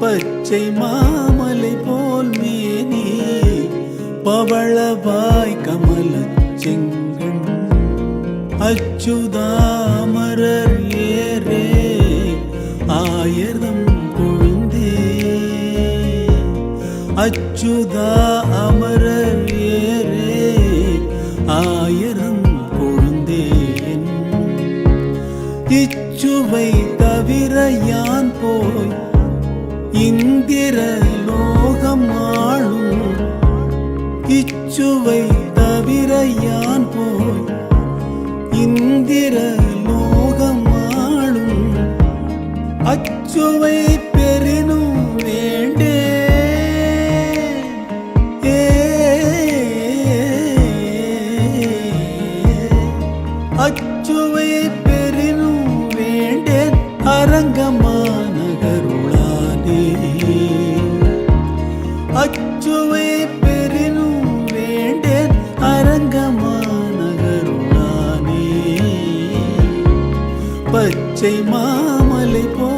பச்சை மாமலை போல் மேனி பவளவாய் கமலச் செங்கண் அச்சுதாமரர் ஏரே ஆயிரம் கொழுந்தே அச்சுதா அமரர் ஏரே ஆயிரம் கொழுந்தேன் இச்சுவை தவிர யான் போய் இந்திர லோகம் ஆளும் இச்சுவை தவிர யான் போய் இந்திர லோகம் ஆளும் அச்சுவை பெரினும் வேண்டே அச்சுவை பெரினும் வேண்டேன் அரங்கமானகருளானே அச்சுவை பெரினும் வேண்டேன் அரங்கமானகருளானே பச்சை மாமலை போ